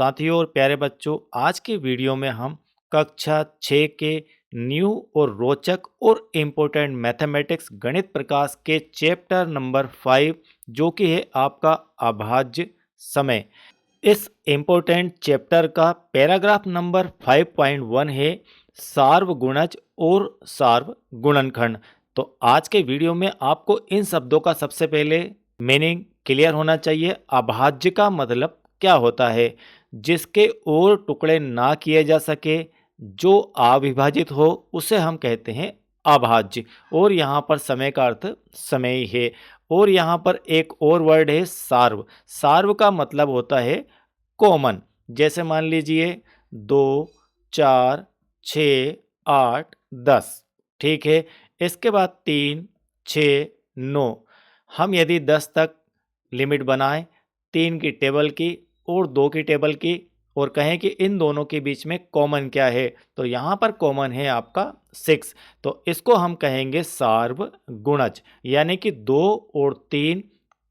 साथियों और प्यारे बच्चों, आज के वीडियो में हम कक्षा 6 के न्यू और रोचक और इम्पोर्टेंट मैथमेटिक्स गणित प्रकाश के चैप्टर नंबर 5 जो कि है आपका अभाज्य समय। इस इम्पोर्टेंट चैप्टर का पैराग्राफ नंबर 5.1 है सार्वगुणज और सार्वगुणनखंड। तो आज के वीडियो में आपको इन शब्दों का सबसे पहले मीनिंग क्लियर होना चाहिए। अभाज्य का मतलब क्या होता है? जिसके और टुकड़े ना किए जा सके, जो अविभाजित हो, उसे हम कहते हैं अभाज्य। और यहाँ पर समय का अर्थ समय ही है। और यहाँ पर एक और वर्ड है सार्व। सार्व का मतलब होता है कॉमन। जैसे मान लीजिए 2, 4, 6, 8, 10। ठीक है। इसके बाद 3, 6, 9। हम यदि 10 तक लिमिट बनाएं, 3 की टेबल की और 2 की टेबल की, और कहें कि इन दोनों के बीच में कॉमन क्या है, तो यहाँ पर कॉमन है आपका 6। तो इसको हम कहेंगे सार्वगुणज, यानी कि 2 और 3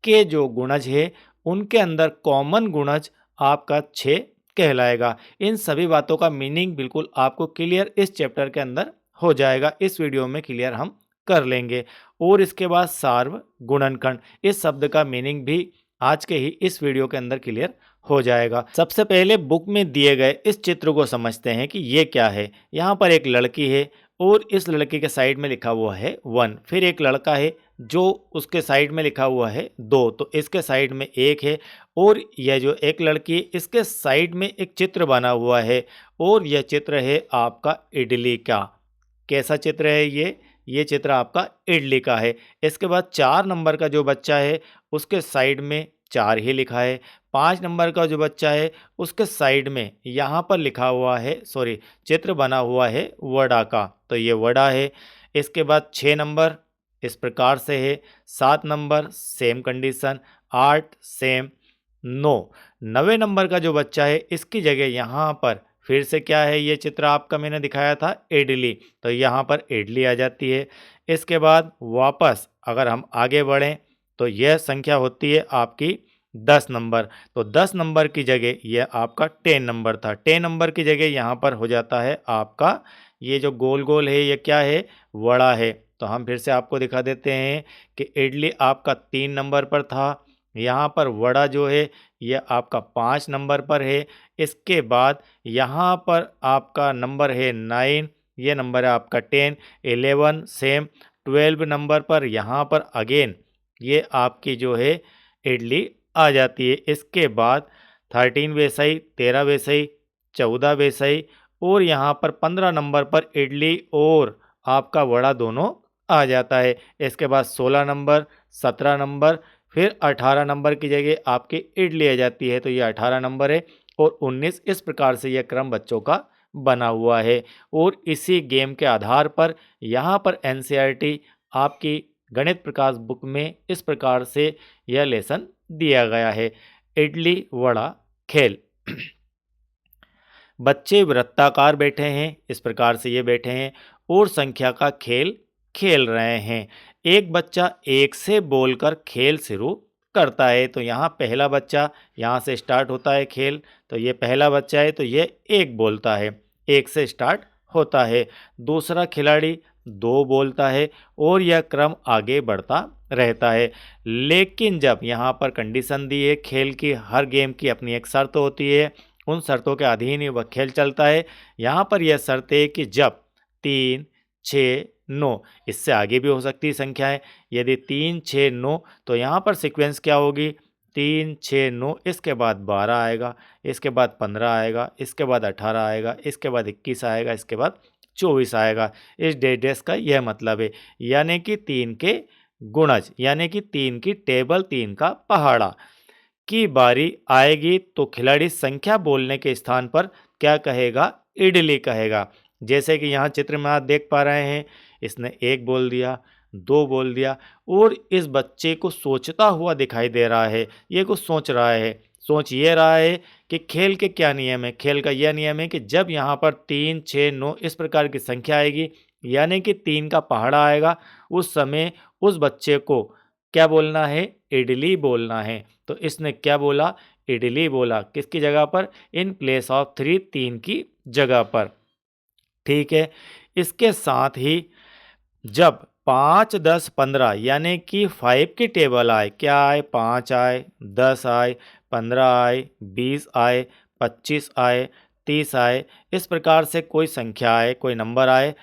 के जो गुणज है उनके अंदर कॉमन गुणज आपका 6 कहलाएगा। इन सभी बातों का मीनिंग बिल्कुल आपको क्लियर इस चैप्टर के अंदर हो जाएगा। इस वीडियो में क्लियर हम कर लेंगे। और इसके बाद सार्वगुणनखंड, इस शब्द का मीनिंग भी आज के ही इस वीडियो के अंदर क्लियर हो जाएगा। सबसे पहले बुक में दिए गए इस चित्र को समझते हैं कि ये क्या है। यहाँ पर एक लड़की है और इस लड़की के साइड में लिखा हुआ है 1। फिर एक लड़का है जो उसके साइड में लिखा हुआ है 2, तो इसके साइड में 1 है। और यह जो एक लड़की है इसके साइड में एक चित्र बना हुआ है, और यह चित्र है आपका इडली का। कैसा चित्र है ये चित्र आपका इडली का है। इसके बाद 4 नंबर का जो बच्चा है उसके साइड में 4 ही लिखा है। 5 नंबर का जो बच्चा है उसके साइड में यहाँ पर लिखा हुआ है, चित्र बना हुआ है वड़ा का, तो ये वड़ा है। इसके बाद 6 नंबर इस प्रकार से है। 7 नंबर सेम कंडीशन, 8 सेम, 9। 9वें नंबर का जो बच्चा है इसकी जगह यहाँ पर फिर से क्या है, ये चित्र आपका मैंने दिखाया था इडली, तो यहाँ पर इडली आ जाती है। इसके बाद वापस अगर हम आगे बढ़ें तो यह संख्या होती है आपकी 10 नंबर, तो 10 नंबर की जगह यह आपका 10 नंबर था। 10 नंबर की जगह यहाँ पर हो जाता है आपका ये जो गोल गोल है, ये क्या है, वड़ा है। तो हम फिर से आपको दिखा देते हैं कि इडली आपका 3 नंबर पर था, यहाँ पर वड़ा जो है यह आपका 5 नंबर पर है। इसके बाद यहाँ पर आपका नंबर है 9, ये नंबर है आपका 10, 11 सेम, 12 नंबर पर यहाँ पर अगेन ये आपकी जो है इडली आ जाती है। इसके बाद 13 वैसा ही, 13 वैसा ही, 14 वैसा ही, और यहाँ पर 15 नंबर पर इडली और आपका वड़ा दोनों आ जाता है। इसके बाद 16 नंबर, 17 नंबर, फिर 18 नंबर की जगह आपकी इडली आ जाती है, तो ये 18 नंबर है, और 19। इस प्रकार से यह क्रम बच्चों का बना हुआ है। और इसी गेम के आधार पर यहाँ पर एनसीईआरटी आपकी गणित प्रकाश बुक में इस प्रकार से यह लेसन दिया गया है, इडली वड़ा खेल। बच्चे वृत्ताकार बैठे हैं, इस प्रकार से ये बैठे हैं और संख्या का खेल खेल रहे हैं। एक बच्चा 1 से बोलकर खेल शुरू करता है, तो यहाँ पहला बच्चा यहाँ से स्टार्ट होता है खेल, तो ये पहला बच्चा है तो ये 1 बोलता है, 1 से स्टार्ट होता है। दूसरा खिलाड़ी 2 बोलता है और यह क्रम आगे बढ़ता रहता है। लेकिन जब यहाँ पर कंडीशन दी है खेल की, हर गेम की अपनी एक शर्त होती है, उन शर्तों के अधीन ही वह खेल चलता है। यहाँ पर यह शर्त है कि जब 3, 6, 9, इससे आगे भी हो सकती है संख्याएं। यदि 3, 6, 9, तो यहाँ पर सीक्वेंस क्या होगी, 3, 6, 9, इसके बाद 12 आएगा, इसके बाद 15 आएगा, इसके बाद 18 आएगा, इसके बाद 21 आएगा, इसके बाद 24 आएगा। इस डेडेस का यह मतलब है, यानी कि 3 के गुणज, यानी कि 3 की टेबल, 3 का पहाड़ा की बारी आएगी तो खिलाड़ी संख्या बोलने के स्थान पर क्या कहेगा, इडली कहेगा। जैसे कि यहाँ चित्र में आप देख पा रहे हैं, इसने 1 बोल दिया, 2 बोल दिया, और इस बच्चे को सोचता हुआ दिखाई दे रहा है। ये कुछ सोच रहा है, सोच ये रहा है कि खेल के क्या नियम है। खेल का यह नियम है कि जब यहाँ पर 3, 6, 9 इस प्रकार की संख्या आएगी, यानी कि 3 का पहाड़ा आएगा, उस समय उस बच्चे को क्या बोलना है, इडली बोलना है। तो इसने क्या बोला, इडली बोला। किसकी जगह पर? इन प्लेस ऑफ 3, 3 की जगह पर। ठीक है, इसके साथ ही जब 5, 10, 15 यानी कि 5 की टेबल आए, क्या आए? 5 आए, 10 आए, 15 आए, 20 आए, 25 आए, 30 आए, इस प्रकार से कोई संख्या आए, कोई नंबर आए,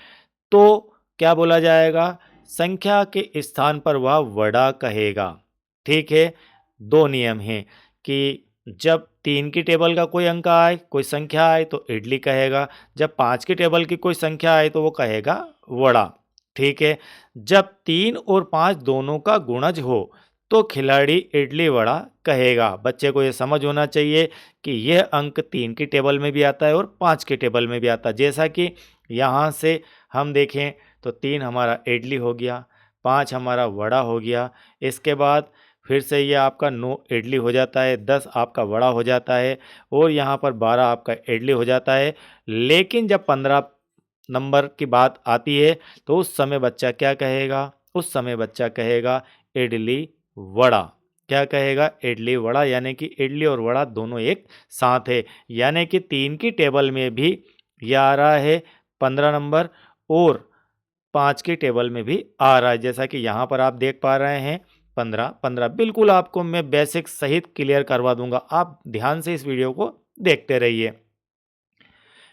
तो क्या बोला जाएगा? संख्या के स्थान पर वह वड़ा कहेगा। ठीक है, दो नियम हैं कि जब 3 की टेबल का कोई अंक आए, कोई संख्या आए तो इडली कहेगा, जब 5 की टेबल की कोई संख्या आए तो वो कहेगा वड़ा। ठीक है, जब 3 और 5 दोनों का गुणज हो तो खिलाड़ी इडली वड़ा कहेगा। बच्चे को ये समझ होना चाहिए कि यह अंक 3 की टेबल में भी आता है और 5 की टेबल में भी आता है। जैसा कि यहाँ से हम देखें तो 3 हमारा इडली हो गया, 5 हमारा वड़ा हो गया, इसके बाद फिर से ये आपका 9 इडली हो जाता है, 10 आपका वड़ा हो जाता है और यहाँ पर 12 आपका इडली हो जाता है। लेकिन जब 15 नंबर की बात आती है तो उस समय बच्चा क्या कहेगा? उस समय बच्चा कहेगा इडली वड़ा। क्या कहेगा? इडली वड़ा, यानी कि इडली और वड़ा दोनों एक साथ है। यानी कि 3 की टेबल में भी यह आ रहा है 15 नंबर और 5 की टेबल में भी आ रहा है। जैसा कि यहाँ पर आप देख पा रहे हैं 15, 15 बिल्कुल आपको मैं बेसिक सहित क्लियर करवा दूंगा। आप ध्यान से इस वीडियो को देखते रहिए।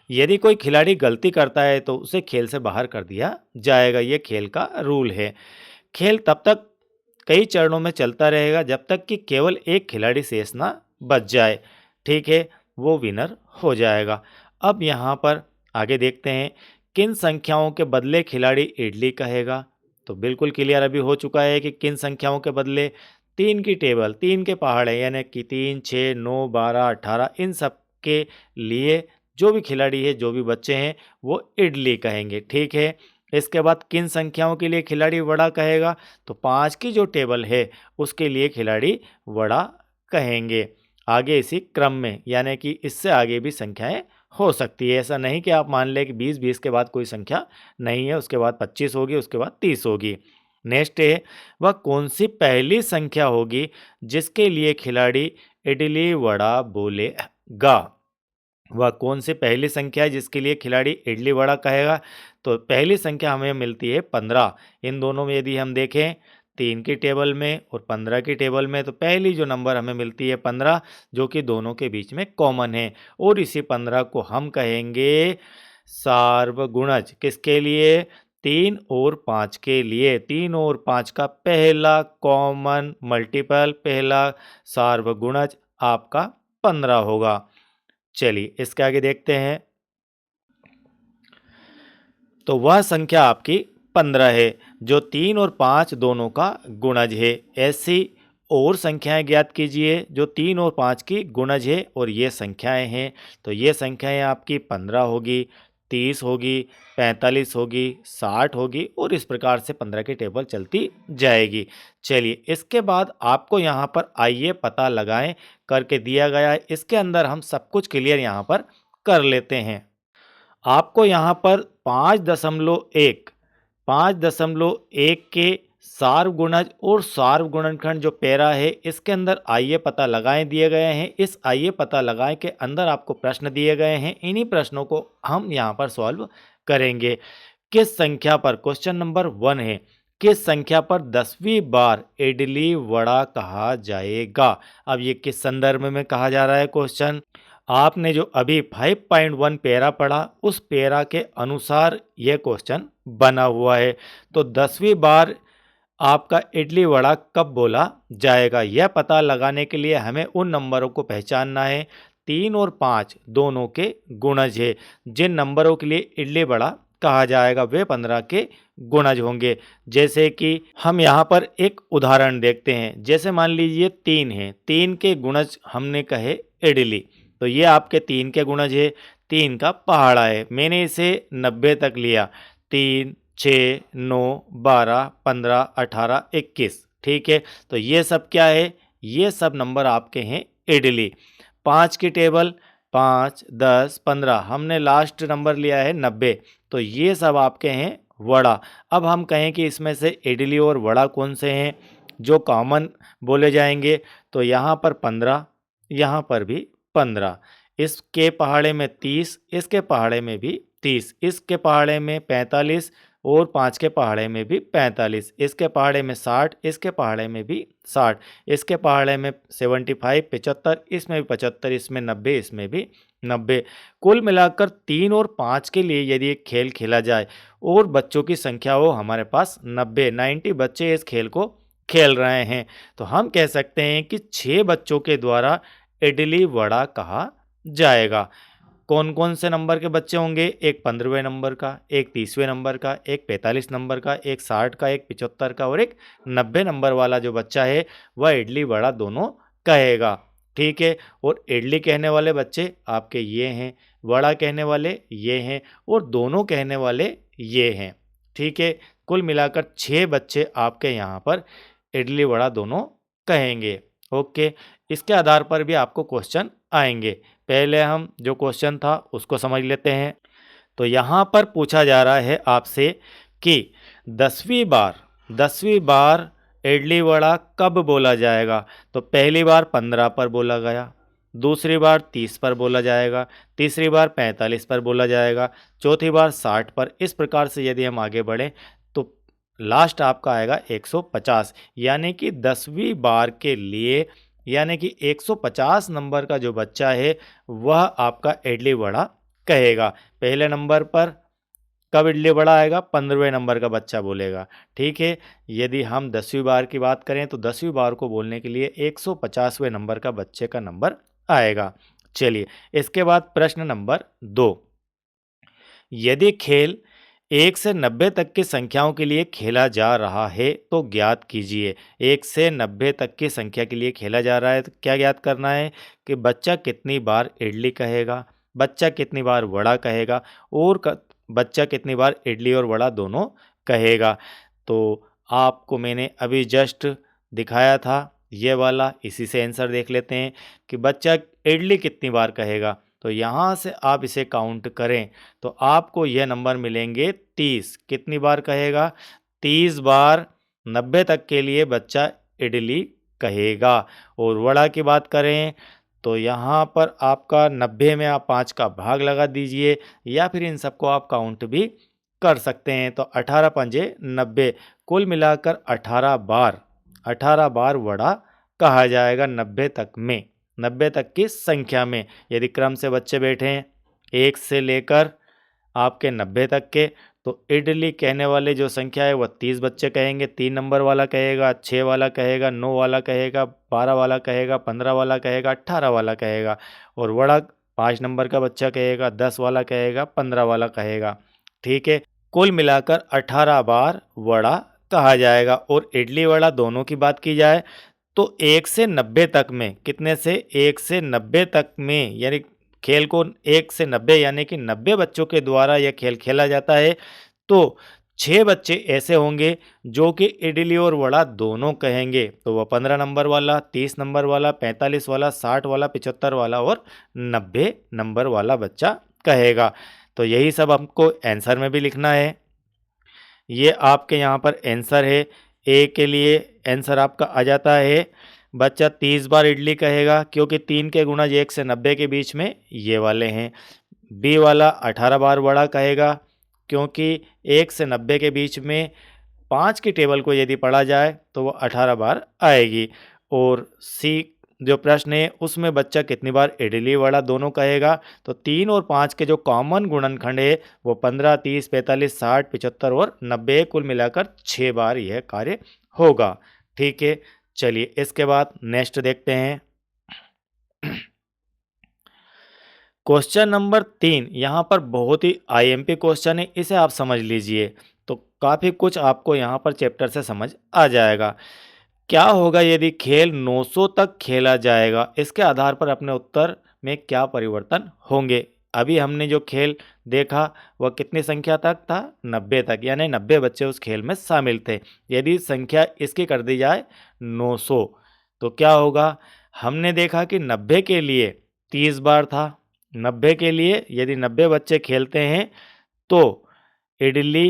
यदि कोई खिलाड़ी गलती करता है तो उसे खेल से बाहर कर दिया जाएगा। ये खेल का रूल है। खेल तब तक कई चरणों में चलता रहेगा जब तक कि केवल एक खिलाड़ी शेष ना बच जाए। ठीक है, वो विनर हो जाएगा। अब यहाँ पर आगे देखते हैं किन संख्याओं के बदले खिलाड़ी इडली कहेगा। तो बिल्कुल क्लियर अभी हो चुका है कि किन संख्याओं के बदले। 3 की टेबल, 3 के पहाड़ है, यानी कि 3, 6, 9, 12, 18, इन सब के लिए जो भी खिलाड़ी है, जो भी बच्चे हैं, वो इडली कहेंगे। ठीक है, इसके बाद किन संख्याओं के लिए खिलाड़ी वड़ा कहेगा? तो 5 की जो टेबल है उसके लिए खिलाड़ी वड़ा कहेंगे। आगे इसी क्रम में, यानी कि इससे आगे भी संख्याएं हो सकती है। ऐसा नहीं कि आप मान लें कि 20, 20 के बाद कोई संख्या नहीं है, उसके बाद 25 होगी, उसके बाद 30 होगी। नेक्स्ट है, वह कौन सी पहली संख्या होगी जिसके लिए खिलाड़ी इडली वड़ा बोलेगा? वह कौन सी पहली संख्या है जिसके लिए खिलाड़ी इडली वड़ा कहेगा? तो पहली संख्या हमें मिलती है 15। इन दोनों में यदि हम देखें 3 की टेबल में और 15 की टेबल में, तो पहली जो नंबर हमें मिलती है 15, जो कि दोनों के बीच में कॉमन है। और इसी 15 को हम कहेंगे सार्वगुणज। किसके लिए? 3 और 5 के लिए। 3 और 5 का पहला कॉमन मल्टीपल, पहला सार्वगुणज आपका 15 होगा। चलिए इसके आगे देखते हैं। तो वह संख्या आपकी 15 है जो 3 और 5 दोनों का गुणज है। ऐसी और संख्याएं ज्ञात कीजिए जो 3 और 5 की गुणज है और ये संख्याएं हैं। तो ये संख्याएं आपकी 15 होगी, 30 होगी, 45 होगी, 60 होगी और इस प्रकार से 15 की टेबल चलती जाएगी। चलिए इसके बाद आपको यहाँ पर आइए पता लगाएं करके दिया गया है। इसके अंदर हम सब कुछ क्लियर यहाँ पर कर लेते हैं। आपको यहाँ पर 5.1 के सार्वगुणज और सार्वगुणनखंड जो पैरा है इसके अंदर आइए पता लगाएं दिए गए हैं। इस आइए पता लगाएं के अंदर आपको प्रश्न दिए गए हैं। इन्हीं प्रश्नों को हम यहाँ पर सॉल्व करेंगे। किस संख्या पर, क्वेश्चन नंबर 1 है, किस संख्या पर 10वीं बार इडली वड़ा कहा जाएगा? अब ये किस संदर्भ में कहा जा रहा है क्वेश्चन? आपने जो अभी 5.1 पैरा पढ़ा उस पैरा के अनुसार यह क्वेश्चन बना हुआ है। तो 10वीं बार आपका इडली वड़ा कब बोला जाएगा, यह पता लगाने के लिए हमें उन नंबरों को पहचानना है। 3 और 5 दोनों के गुणज है। जिन नंबरों के लिए इडली वड़ा कहा जाएगा वे 15 के गुणज होंगे। जैसे कि हम यहाँ पर एक उदाहरण देखते हैं। जैसे मान लीजिए 3 है, 3 के गुणज हमने कहे इडली, तो ये आपके 3 के गुणज है। 3 का पहाड़ा है, मैंने इसे 90 तक लिया। 3, 6, 9, 12, 15, 18, 21। ठीक है, तो ये सब क्या है? ये सब नंबर आपके हैं इडली। 5 की टेबल 5, 10, 15, हमने लास्ट नंबर लिया है 90, तो ये सब आपके हैं वड़ा। अब हम कहें कि इसमें से इडली और वड़ा कौन से हैं जो कॉमन बोले जाएंगे? तो यहाँ पर 15 यहाँ पर भी 15, इसके पहाड़े में 30, इसके पहाड़े में भी 30, इसके पहाड़े में 45 और 5 के पहाड़े में भी 45, इसके पहाड़े में 60, इसके पहाड़े में भी 60, इसके पहाड़े में 75 75, इसमें भी 75, इसमें 90, इसमें भी 90। कुल मिलाकर 3 और 5 के लिए यदि एक खेल खेला जाए और बच्चों की संख्या हो हमारे पास 90 बच्चे इस खेल को खेल रहे हैं, तो हम कह सकते हैं कि 6 बच्चों के द्वारा इडली वड़ा कहा जाएगा। कौन कौन से नंबर के बच्चे होंगे? एक 15वें नंबर का, एक 30वें नंबर का, एक 45 नंबर का, एक 60 का, एक 75 का और एक 90 नंबर वाला जो बच्चा है वह इडली वड़ा दोनों कहेगा। ठीक है, और इडली कहने वाले बच्चे आपके ये हैं, वड़ा कहने वाले ये हैं और दोनों कहने वाले ये हैं। ठीक है, कुल मिलाकर 6 बच्चे आपके यहाँ पर इडली वड़ा दोनों कहेंगे। ओके, इसके आधार पर भी आपको क्वेश्चन आएंगे। पहले हम जो क्वेश्चन था उसको समझ लेते हैं। तो यहाँ पर पूछा जा रहा है आपसे कि 10वीं बार इडली वड़ा कब बोला जाएगा? तो पहली बार 15 पर बोला गया, दूसरी बार 30 पर बोला जाएगा, तीसरी बार 45 पर बोला जाएगा, चौथी बार 60 पर। इस प्रकार से यदि हम आगे बढ़ें तो लास्ट आपका आएगा 150, यानी कि 10वीं बार के लिए यानी कि 150 नंबर का जो बच्चा है वह आपका इडली वड़ा कहेगा। पहले नंबर पर कब इडली वड़ा आएगा? 15वें नंबर का बच्चा बोलेगा। ठीक है, यदि हम 10वीं बार की बात करें तो 10वीं बार को बोलने के लिए 150वें नंबर का बच्चे का नंबर आएगा। चलिए, इसके बाद प्रश्न नंबर 2, यदि खेल 1 से 90 तक की संख्याओं के लिए खेला जा रहा है तो ज्ञात कीजिए। 1 से 90 तक की संख्या के लिए खेला जा रहा है तो क्या ज्ञात करना है कि बच्चा कितनी बार इडली कहेगा, बच्चा कितनी बार वड़ा कहेगा और बच्चा कितनी बार इडली और वड़ा दोनों कहेगा। तो आपको मैंने अभी जस्ट दिखाया था ये वाला, इसी से आंसर देख लेते हैं कि बच्चा इडली कितनी बार कहेगा। तो यहाँ से आप इसे काउंट करें तो आपको यह नंबर मिलेंगे 30। कितनी बार कहेगा? 30 बार 90 तक के लिए बच्चा इडली कहेगा। और वड़ा की बात करें तो यहाँ पर आपका 90 में आप 5 का भाग लगा दीजिए या फिर इन सबको आप काउंट भी कर सकते हैं। तो 18 पंजे 90, कुल मिलाकर 18 बार वड़ा कहा जाएगा 90 तक में, 90 तक की संख्या में। यदि क्रम से बच्चे बैठे हैं 1 से लेकर आपके 90 तक के, तो इडली कहने वाले जो संख्या है वह 30 बच्चे कहेंगे। 3 नंबर वाला कहेगा, 6 वाला कहेगा, 9 वाला कहेगा, 12 वाला कहेगा, 15 वाला कहेगा, 18 वाला कहेगा। और वड़ा 5 नंबर का बच्चा कहेगा, 10 वाला कहेगा, 15 वाला कहेगा। ठीक है, कुल मिलाकर 18 बार वड़ा कहा जाएगा। और इडली वड़ा दोनों की बात की जाए तो 1 से 90 तक में, कितने से? 1 से 90 तक में, यानी खेल को 1 से 90 यानी कि 90 बच्चों के द्वारा यह खेल खेला जाता है। तो 6 बच्चे ऐसे होंगे जो कि इडली और वड़ा दोनों कहेंगे। तो वह 15 नंबर वाला, 30 नंबर वाला, 45 वाला, 60 वाला, 75 वाला और 90 नंबर वाला बच्चा कहेगा। तो यही सब हमको आंसर में भी लिखना है। ये आपके यहाँ पर आंसर है। ए के लिए आंसर आपका आ जाता है, बच्चा 30 बार इडली कहेगा क्योंकि 3 के गुणज 1 से 90 के बीच में ये वाले हैं। बी वाला 18 बार वड़ा कहेगा क्योंकि 1 से 90 के बीच में 5 की टेबल को यदि पढ़ा जाए तो वो 18 बार आएगी। और सी जो प्रश्न है उसमें बच्चा कितनी बार इडली वड़ा दोनों कहेगा, तो 3 और 5 के जो कॉमन गुणनखंड है वो 15, 30, 45, 60, 75 और 90, कुल मिलाकर 6 बार यह कार्य होगा। ठीक है, चलिए इसके बाद नेक्स्ट देखते हैं। क्वेश्चन नंबर 3, यहाँ पर बहुत ही आईएमपी क्वेश्चन है, इसे आप समझ लीजिए तो काफ़ी कुछ आपको यहाँ पर चैप्टर से समझ आ जाएगा। क्या होगा यदि खेल 900 तक खेला जाएगा? इसके आधार पर अपने उत्तर में क्या परिवर्तन होंगे? अभी हमने जो खेल देखा वह कितनी संख्या तक था? 90 तक, यानी 90 बच्चे उस खेल में शामिल थे। यदि संख्या इसकी कर दी जाए 900 तो क्या होगा? हमने देखा कि 90 के लिए 30 बार था। 90 के लिए यदि 90 बच्चे खेलते हैं तो इडली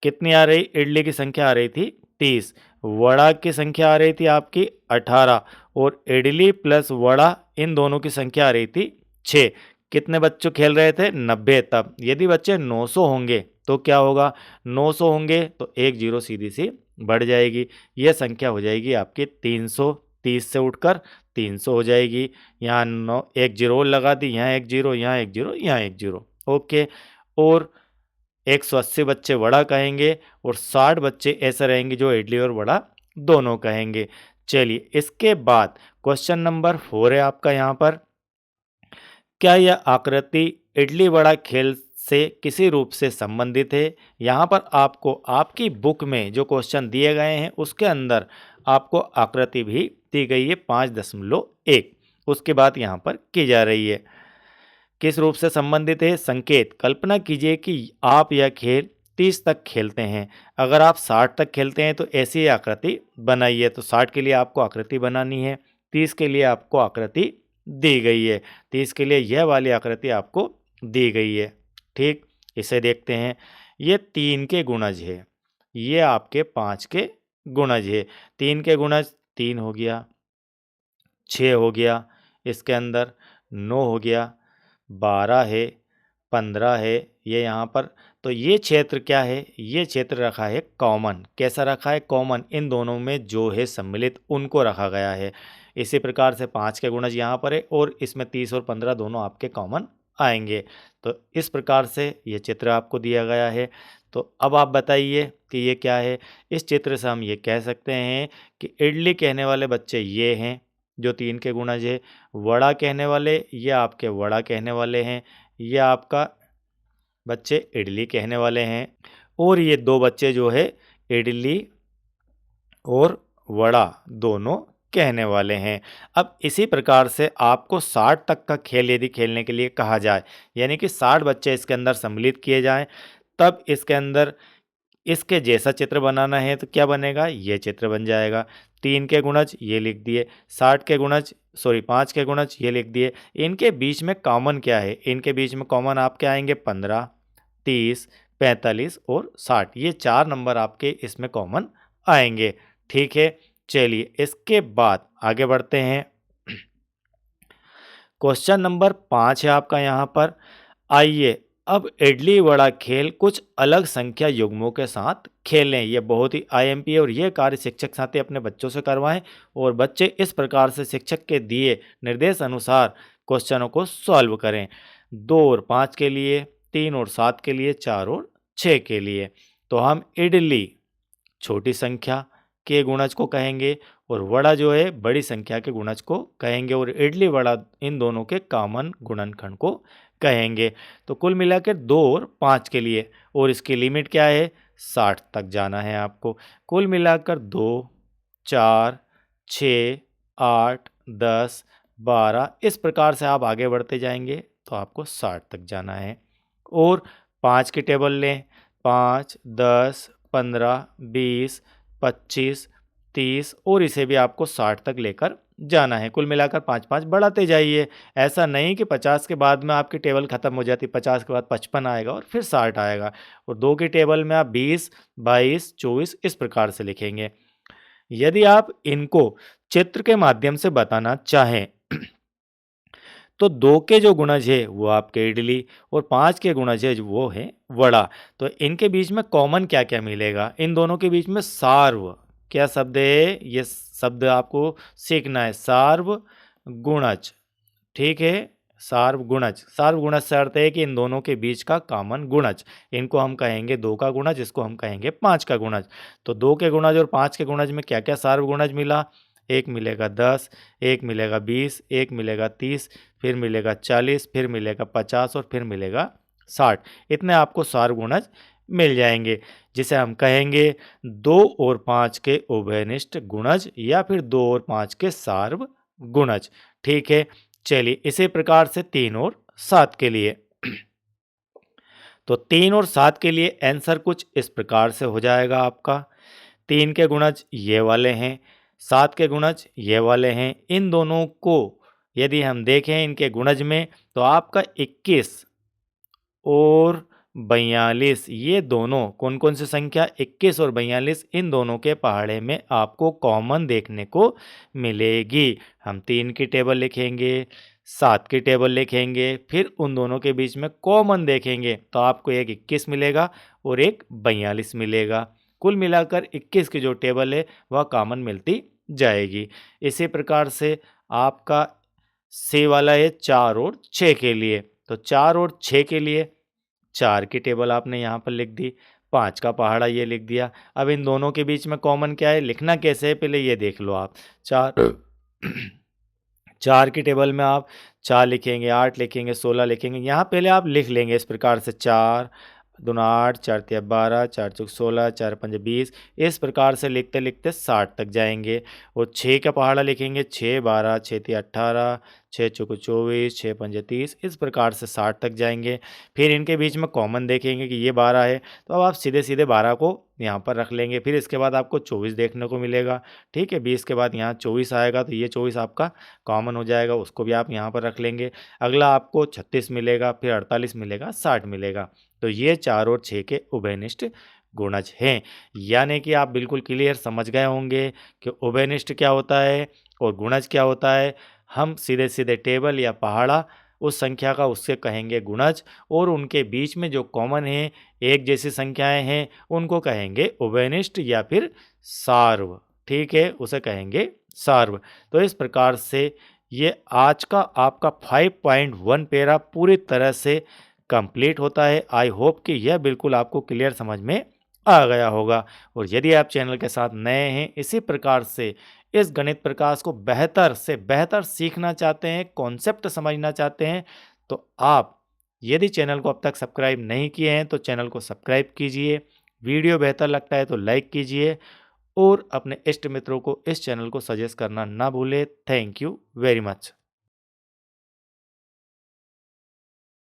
कितनी आ रही? इडली की संख्या आ रही थी 30, वड़ा की संख्या आ रही थी आपकी 18 और इडली प्लस वड़ा इन दोनों की संख्या आ रही थी 6। कितने बच्चों खेल रहे थे? 90। तब यदि बच्चे 900 होंगे तो क्या होगा? 900 होंगे तो एक जीरो सीधी सी बढ़ जाएगी, यह संख्या हो जाएगी आपकी 330 से उठकर 300 हो जाएगी। यहाँ 9 एक जीरो और लगा दी, यहाँ एक जीरो, यहाँ एक जीरो, यहाँ एक जीरो। ओके, और 180 बच्चे वड़ा कहेंगे और 60 बच्चे ऐसे रहेंगे जो इडली और वड़ा दोनों कहेंगे। चलिए, इसके बाद क्वेश्चन नंबर 4 है आपका यहाँ पर। क्या यह आकृति इडली वड़ा खेल से किसी रूप से संबंधित है? यहाँ पर आपको आपकी बुक में जो क्वेश्चन दिए गए हैं उसके अंदर आपको आकृति भी दी गई है 5.1, उसके बाद यहाँ पर की जा रही है। किस रूप से संबंधित है? संकेत। कल्पना कीजिए कि आप यह खेल 30 तक खेलते हैं। अगर आप 60 तक खेलते हैं तो ऐसी आकृति बनाइए। तो 60 के लिए आपको आकृति बनानी है, 30 के लिए आपको आकृति दी गई है। 30 के लिए यह वाली आकृति आपको दी गई है। ठीक, इसे देखते हैं। ये 3 के गुणज है, ये आपके 5 के गुणज है। 3 के गुणज 3 हो गया, 6 हो गया, इसके अंदर 9 हो गया, 12 है, 15 है, ये यहाँ पर। तो ये क्षेत्र क्या है? ये क्षेत्र रखा है कॉमन। कैसा रखा है? कॉमन। इन दोनों में जो है सम्मिलित उनको रखा गया है। इसी प्रकार से 5 के गुणज यहाँ पर है और इसमें 30 और 15 दोनों आपके कॉमन आएंगे। तो इस प्रकार से ये चित्र आपको दिया गया है। तो अब आप बताइए कि ये क्या है? इस चित्र से हम ये कह सकते हैं कि इडली कहने वाले बच्चे ये हैं जो 3 के गुणज है, वड़ा कहने वाले ये आपके वड़ा कहने वाले हैं, ये आपका बच्चे इडली कहने वाले हैं, और ये 2 बच्चे जो है इडली और वड़ा दोनों कहने वाले हैं। अब इसी प्रकार से आपको 60 तक का खेल यदि खेलने के लिए कहा जाए, यानी कि 60 बच्चे इसके अंदर सम्मिलित किए जाएं, तब इसके अंदर इसके जैसा चित्र बनाना है तो क्या बनेगा? ये चित्र बन जाएगा। 3 के गुणज ये लिख दिए, 60 के गुणज 5 के गुणज ये लिख दिए। इनके बीच में कॉमन क्या है? इनके बीच में कॉमन आपके आएंगे 15, 30, 45 और 60। ये 4 नंबर आपके इसमें कॉमन आएंगे। ठीक है, चलिए इसके बाद आगे बढ़ते हैं। क्वेश्चन नंबर 5 है आपका यहाँ पर। आइए अब इडली वड़ा खेल कुछ अलग संख्या युग्मों के साथ खेलें। ये बहुत ही आईएमपी है और ये कार्य शिक्षक साथी अपने बच्चों से करवाएं और बच्चे इस प्रकार से शिक्षक के दिए निर्देश अनुसार क्वेश्चनों को सॉल्व करें। 2 और 5 के लिए, 3 और 7 के लिए, 4 और 6 के लिए। तो हम इडली छोटी संख्या के गुणज को कहेंगे और वड़ा जो है बड़ी संख्या के गुणज को कहेंगे और इडली वड़ा इन दोनों के कॉमन गुणनखंड को कहेंगे। तो कुल मिलाकर 2 और 5 के लिए, और इसकी लिमिट क्या है? 60 तक जाना है आपको। कुल मिलाकर 2, 4, 6, 8, 10, 12 इस प्रकार से आप आगे बढ़ते जाएंगे तो आपको 60 तक जाना है। और 5 की टेबल लें, 5, 10, 15, 20, 25, 30 और इसे भी आपको 60 तक लेकर जाना है। कुल मिलाकर 5-5 बढ़ाते जाइए। ऐसा नहीं कि 50 के बाद में आपकी टेबल खत्म हो जाती, 50 के बाद 55 आएगा और फिर 60 आएगा। और 2 की टेबल में आप 20, 22, 24 इस प्रकार से लिखेंगे। यदि आप इनको चित्र के माध्यम से बताना चाहें तो 2 के जो गुणज है वो आपके इडली और 5 के गुणज है वो है वड़ा। तो इनके बीच में कॉमन क्या क्या मिलेगा? इन दोनों के बीच में सार्व क्या शब्द है? ये शब्द आपको सीखना है, सार्व गुणज। ठीक है, सार्व गुणज। सार्व गुणज से अर्थ है कि इन दोनों के बीच का कॉमन गुणज। इनको हम कहेंगे 2 का गुणज, इसको हम कहेंगे 5 का गुणज। तो 2 के गुणज और 5 के गुणज में क्या क्या सार्व गुणज मिला? एक मिलेगा 10, एक मिलेगा 20, एक मिलेगा 30, फिर मिलेगा 40, फिर मिलेगा 50 और फिर मिलेगा 60। इतने आपको सार्व गुणज मिल जाएंगे, जिसे हम कहेंगे 2 और 5 के उभयनिष्ठ गुणज या फिर 2 और 5 के सार्व गुणज। ठीक है, चलिए इसी प्रकार से 3 और 7 के लिए। तो 3 और 7 के लिए आंसर कुछ इस प्रकार से हो जाएगा आपका। 3 के गुणज ये वाले हैं, 7 के गुणज ये वाले हैं। इन दोनों को यदि हम देखें इनके गुणज में तो आपका 21 और 42, ये दोनों कौन कौन सी संख्या 21 और 42 इन दोनों के पहाड़े में आपको कॉमन देखने को मिलेगी। हम 3 की टेबल लिखेंगे, 7 की टेबल लिखेंगे, फिर उन दोनों के बीच में कॉमन देखेंगे तो आपको एक 21 मिलेगा और एक 42 मिलेगा। कुल मिलाकर 21 की जो टेबल है वह कॉमन मिलती जाएगी। इसी प्रकार से आपका सी वाला है 4 और 6 के लिए, तो 4 और 6 के लिए 4 की टेबल आपने यहाँ पर लिख दी, 5 का पहाड़ा ये लिख दिया। अब इन दोनों के बीच में कॉमन क्या है, लिखना कैसे है पहले ये देख लो आप। 4 4 की टेबल में आप 4 लिखेंगे, 8 लिखेंगे, 16 लिखेंगे। यहाँ पहले आप लिख लेंगे इस प्रकार से 4 दूना 8, 4 तिया 12, 4 चौक 16, 4 पंजे 20। इस प्रकार से लिखते लिखते 60 तक जाएंगे। और 6 का पहाड़ा लिखेंगे 6 12, 6 तिया 18, 6 चौको 24, 6 पंजे 30। इस प्रकार से 60 तक जाएंगे। फिर इनके बीच में कॉमन देखेंगे कि ये 12 है, तो अब आप सीधे सीधे 12 को यहाँ पर रख लेंगे। फिर इसके बाद आपको 24 देखने को मिलेगा। ठीक है, 20 के बाद यहाँ 24 आएगा तो ये 24 आपका कॉमन हो जाएगा, उसको भी आप यहाँ पर रख लेंगे। अगला आपको 36 मिलेगा, फिर 48 मिलेगा, 60 मिलेगा। तो ये 4 और 6 के उभयनिष्ठ गुणज हैं। यानी कि आप बिल्कुल क्लियर समझ गए होंगे कि उभयनिष्ठ क्या होता है और गुणज क्या होता है। हम सीधे सीधे टेबल या पहाड़ा उस संख्या का उससे कहेंगे गुणज, और उनके बीच में जो कॉमन है एक जैसी संख्याएं हैं उनको कहेंगे उभयनिष्ठ या फिर सार्व। ठीक है, उसे कहेंगे सार्व। तो इस प्रकार से ये आज का आपका 5.1 पैरा पूरी तरह से कंप्लीट होता है। आई होप कि यह बिल्कुल आपको क्लियर समझ में आ गया होगा। और यदि आप चैनल के साथ नए हैं, इसी प्रकार से इस गणित प्रकाश को बेहतर से बेहतर सीखना चाहते हैं, कॉन्सेप्ट समझना चाहते हैं, तो आप यदि चैनल को अब तक सब्सक्राइब नहीं किए हैं तो चैनल को सब्सक्राइब कीजिए। वीडियो बेहतर लगता है तो लाइक कीजिए और अपने इष्ट मित्रों को इस चैनल को सजेस्ट करना ना भूलें। Thank you very much.